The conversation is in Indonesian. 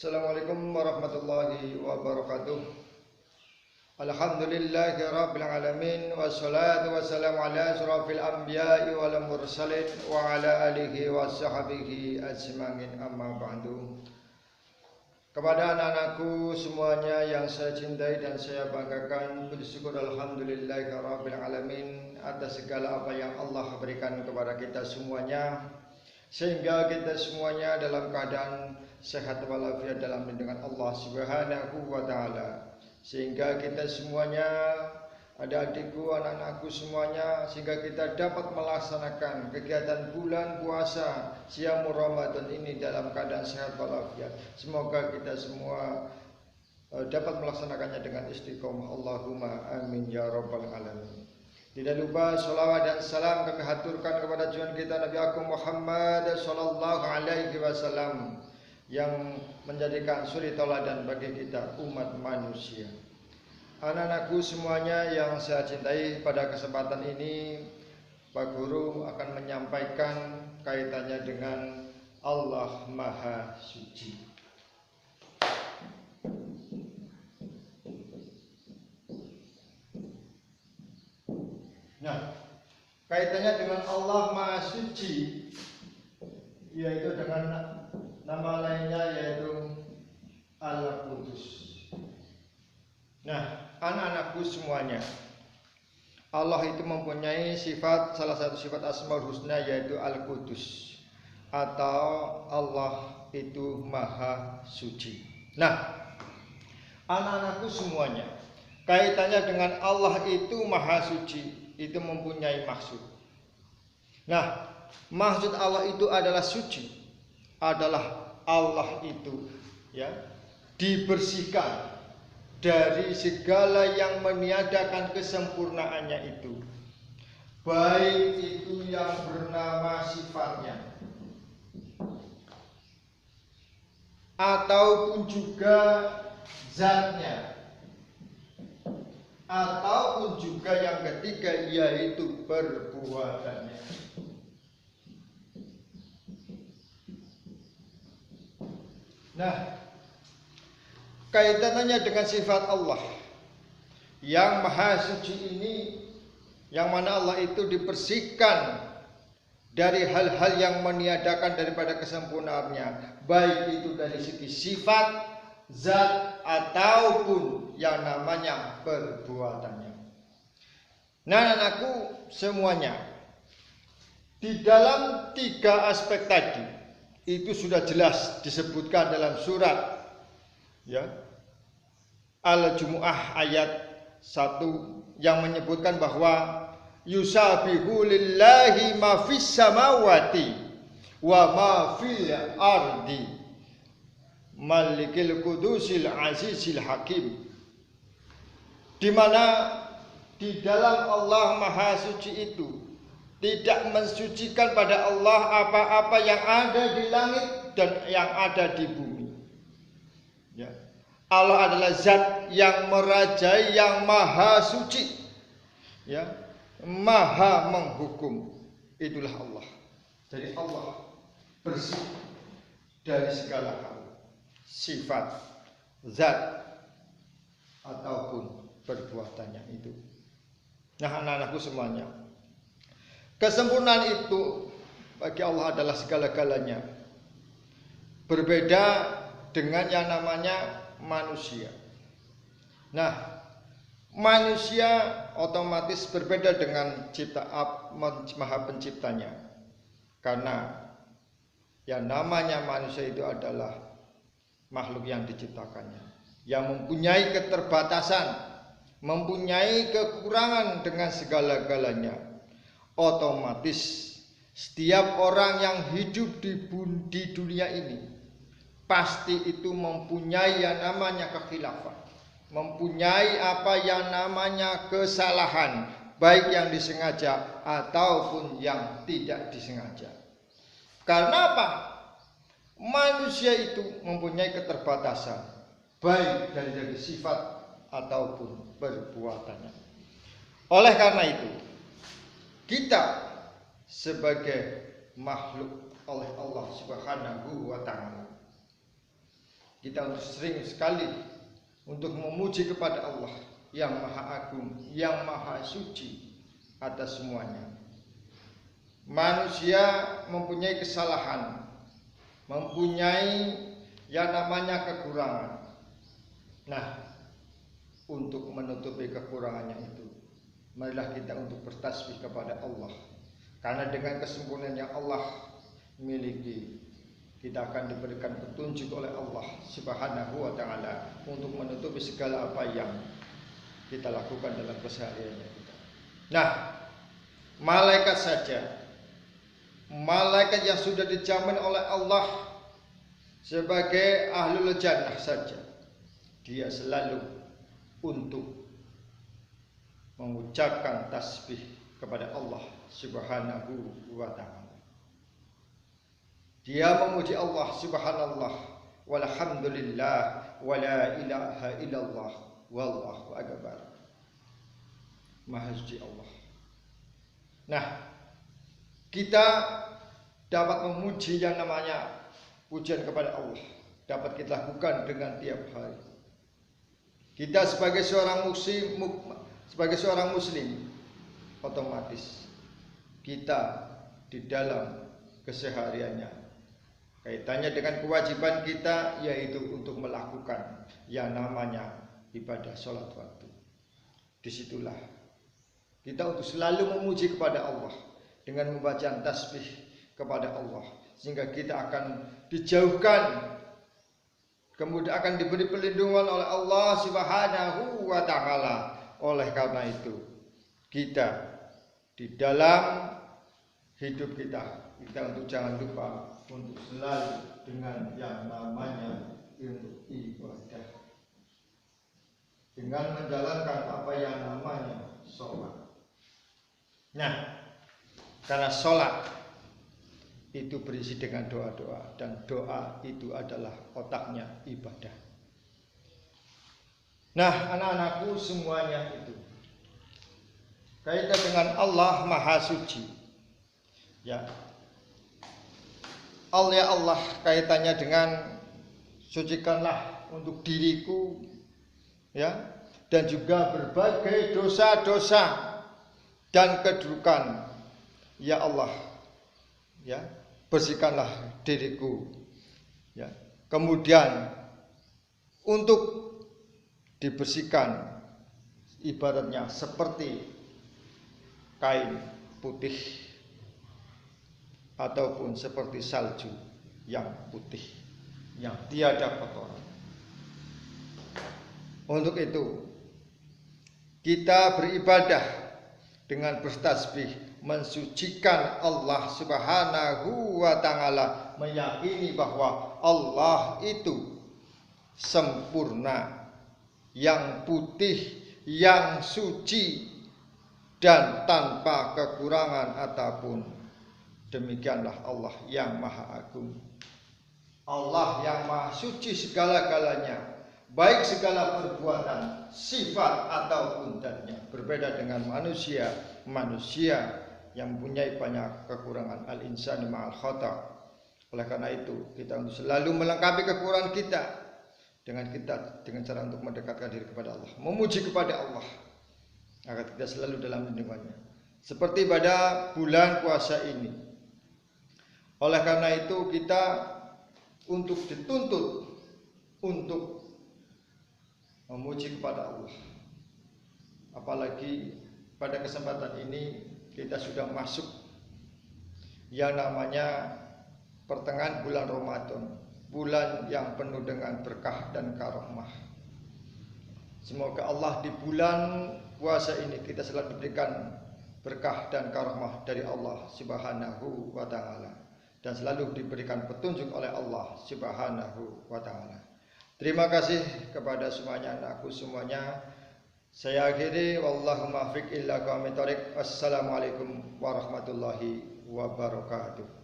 Assalamualaikum warahmatullahi wabarakatuh. Alhamdulillahi rabbil alamin. Wassalatu wassalamu ala asrafil anbiya'i wal mursalin wa ala alihi wa sahbihi ajmain, amma ba'du. Kepada anak-anakku semuanya yang saya cintai dan saya banggakan, bersyukur alhamdulillahi rabbil alamin atas segala apa yang Allah berikan kepada kita semuanya, sehingga kita semuanya dalam keadaan sehat walafiat dalam lindungan Allah Subhanahu wa taala. Sehingga kita semuanya, adik-adikku, anak-anakku semuanya, sehingga kita dapat melaksanakan kegiatan bulan puasa Siyam Ramadan ini dalam keadaan sehat walafiat. Semoga kita semua dapat melaksanakannya dengan istiqomah. Allahumma amin ya rabbal alamin. Tidak lupa sholawat dan salam kami haturkan kepada junjungan kita Nabi Agung Muhammad sallallahu alaihi wasallam yang menjadikan suri tauladan bagi kita umat manusia. Anak-anakku semuanya yang saya cintai, pada kesempatan ini Pak Guru akan menyampaikan kaitannya dengan Allah Maha Suci. Nah, kaitannya dengan Allah Maha Suci, yaitu dengan nama lainnya yaitu Al-Qudus. Nah, anak-anakku semuanya, Allah itu mempunyai sifat, salah satu sifat Asmaul Husna yaitu Al-Qudus, atau Allah itu Maha Suci. Nah, anak-anakku semuanya, kaitannya dengan Allah itu Maha Suci itu mempunyai maksud. Nah, maksud Allah itu adalah suci, adalah Allah itu dibersihkan dari segala yang meniadakan kesempurnaannya itu, baik itu yang bernama sifatnya ataupun juga zatnya, ataupun juga yang ketiga yaitu perbuatannya. Nah, kaitannya dengan sifat Allah yang Maha Suci ini, yang mana Allah itu dibersihkan dari hal-hal yang meniadakan daripada kesempurnaannya, baik itu dari segi sifat, zat, ataupun yang namanya perbuatannya. Nah, anakku semuanya, di dalam tiga aspek tadi itu sudah jelas disebutkan dalam surat Al-Jumu'ah ayat 1 yang menyebutkan bahwa yusabihu lillahi ma fis samawati wa ma fil ardi malikil kudusil azizil hakim, di mana di dalam Allah Maha Suci itu tidak mensucikan pada Allah apa-apa yang ada di langit dan yang ada di bumi. Allah adalah zat yang merajai, yang Maha Suci, Maha menghukum. Itulah Allah. Jadi Allah bersih dari segala hal, sifat, zat, ataupun perbuatannya itu. Nah, anak-anakku semuanya, kesempurnaan itu bagi Allah adalah segala-galanya. Berbeda dengan yang namanya manusia. Nah, manusia otomatis berbeda dengan Maha Penciptanya, karena yang namanya manusia itu adalah makhluk yang diciptakannya, yang mempunyai keterbatasan, mempunyai kekurangan dengan segala-galanya. Otomatis setiap orang yang hidup di dunia ini pasti itu mempunyai yang namanya kekhilafan, mempunyai apa yang namanya kesalahan, baik yang disengaja ataupun yang tidak disengaja. Karena apa? Manusia itu mempunyai keterbatasan, baik dari sifat ataupun perbuatannya. Oleh karena itu, kita sebagai makhluk oleh Allah Subhanahu wa taala kita sering sekali untuk memuji kepada Allah yang Maha Agung, yang Maha Suci atas semuanya. Manusia mempunyai kesalahan, mempunyai yang namanya kekurangan. Nah, untuk menutupi kekurangannya itu, marilah kita untuk bertasbih kepada Allah. Karena dengan kesempurnaan yang Allah miliki, kita akan diberikan petunjuk oleh Allah Subhanahu wa ta'ala untuk menutupi segala apa yang kita lakukan dalam kesehariannya kita. Nah, malaikat saja, malaikat yang sudah dijamin oleh Allah sebagai ahlul jannah saja, dia selalu untuk mengucapkan tasbih kepada Allah Subhanahu wa ta'ala. Dia memuji Allah, subhanallah, walhamdulillah, wala ilaha illallah, wallahu akbar. Maha suci Allah. Nah, kita dapat memuji yang namanya pujian kepada Allah, dapat kita lakukan dengan tiap hari. Kita sebagai seorang muslim, otomatis kita di dalam kesehariannya kaitannya dengan kewajiban kita, yaitu untuk melakukan yang namanya ibadah sholat waktu. Disitulah kita untuk selalu memuji kepada Allah dengan membaca tasbih kepada Allah, sehingga kita akan dijauhkan, kemudian akan diberi perlindungan oleh Allah Subhanahu wa ta'ala. Oleh karena itu, kita di dalam hidup kita untuk jangan lupa untuk selalu dengan yang namanya ilmu ibadah, dengan menjalankan apa yang namanya sholat. Nah, karena sholat itu berisi dengan doa-doa, dan doa itu adalah otaknya ibadah. Nah, anak-anakku semuanya itu kaitan dengan Allah Maha Suci. Ya, Allah kaitannya dengan sucikanlah untuk diriku, ya, dan juga berbagai dosa-dosa dan kedudukan. Ya Allah, ya, bersihkanlah diriku, ya. Kemudian untuk dibersihkan ibaratnya seperti kain putih ataupun seperti salju yang putih, yang tiada kotoran. Untuk itu kita beribadah dengan bertasbih, mensucikan Allah Subhanahu wa ta'ala, meyakini bahwa Allah itu sempurna, yang putih, yang suci, dan tanpa kekurangan ataupun. Demikianlah Allah yang Maha Agung, Allah yang Maha Suci segala-galanya, baik segala perbuatan, sifat ataupun dannya. Berbeda dengan manusia yang mempunyai banyak kekurangan. Al-insanu ma'al khata'. Oleh karena itu kita untuk selalu melengkapi kekurangan kita dengan cara untuk mendekatkan diri kepada Allah, memuji kepada Allah, agar kita selalu dalam lindungannya. Seperti pada bulan puasa ini. Oleh karena itu kita untuk dituntut untuk memuji kepada Allah. Apalagi pada kesempatan ini kita sudah masuk yang namanya pertengahan bulan Ramadan, bulan yang penuh dengan berkah dan karomah. Semoga Allah di bulan puasa ini kita selalu diberikan berkah dan karomah dari Allah Subhanahu wa ta'ala, dan selalu diberikan petunjuk oleh Allah Subhanahu wa ta'ala. Terima kasih kepada semuanya, anakku semuanya. Saya akhiri, wallahu muwaffiq ila aqwamit thoriq. Wassalamualaikum warahmatullahi wabarakatuh.